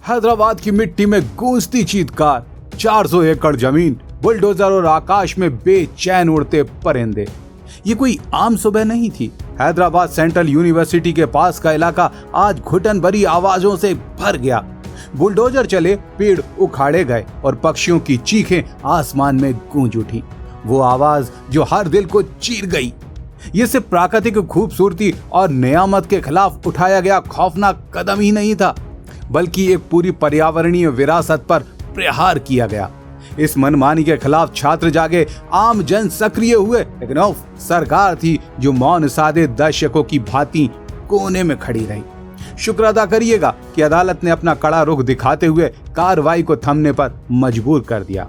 हैदराबाद की मिट्टी में गूंजती चीत्कार, 400 एकड़ जमीन, बुलडोजर और आकाश में बेचैन उड़ते परिंदे। ये कोई आम सुबह नहीं थी। हैदराबाद सेंट्रल यूनिवर्सिटी के पास का इलाका आज घुटन भरी आवाजों से भर गया। बुलडोजर चले, पेड़ उखाड़े गए और पक्षियों की चीखें आसमान में गूंज उठी। वो आवाज जो हर दिल को चीर गई। ये सिर्फ प्राकृतिक खूबसूरती और नियामत के खिलाफ उठाया गया खौफनाक कदम ही नहीं था, बल्कि एक पूरी पर्यावरणीय विरासत पर प्रहार किया गया। इस मनमानी के खिलाफ छात्र जागे, आम जन सक्रिय हुए, लेकिन सरकार थी जो मौन साधे दर्शकों की भांति कोने में खड़ी रही। शुक्र अदा करिएगा कि अदालत ने अपना कड़ा रुख दिखाते हुए कार्रवाई को थमने पर मजबूर कर दिया।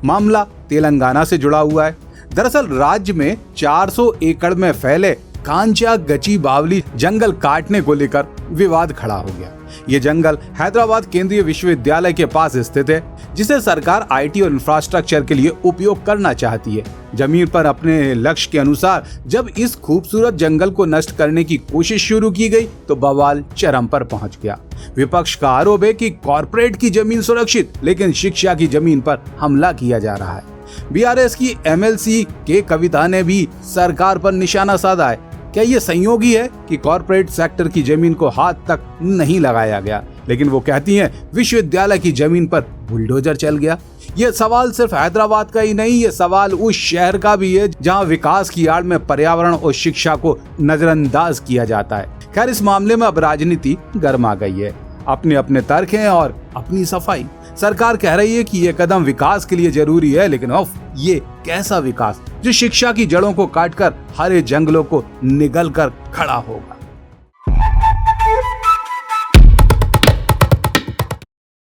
मामला तेलंगाना से जुड़ा हुआ है। दरअसल राज्य में 400 एकड़ में फैले कांचा गची बावली जंगल काटने को लेकर विवाद खड़ा हो गया। ये जंगल हैदराबाद केंद्रीय विश्वविद्यालय के पास स्थित है, जिसे सरकार आईटी और इंफ्रास्ट्रक्चर के लिए उपयोग करना चाहती है। जमीन पर अपने लक्ष्य के अनुसार जब इस खूबसूरत जंगल को नष्ट करने की कोशिश शुरू की गई तो बवाल चरम पर पहुंच गया। विपक्ष का आरोप है कि कॉर्पोरेट की जमीन सुरक्षित, लेकिन शिक्षा की जमीन पर हमला किया जा रहा है। बीआरएस की एमएलसी के कविता ने भी सरकार पर निशाना साधा है। क्या ये संयोगी है कि कॉर्पोरेट सेक्टर की जमीन को हाथ तक नहीं लगाया गया, लेकिन वो कहती हैं विश्वविद्यालय की जमीन पर बुलडोजर चल गया? ये सवाल सिर्फ हैदराबाद का ही नहीं, ये सवाल उस शहर का भी है जहां विकास की आड़ में पर्यावरण और शिक्षा को नजरअंदाज किया जाता है। खैर, इस मामले में अब राजनीति गर्मा गई है। अपने अपने तर्क हैं और अपनी सफाई। सरकार कह रही है कि ये कदम विकास के लिए जरूरी है, लेकिन ये कैसा विकास जो शिक्षा की जड़ों को काटकर हरे जंगलों को निगल कर खड़ा होगा।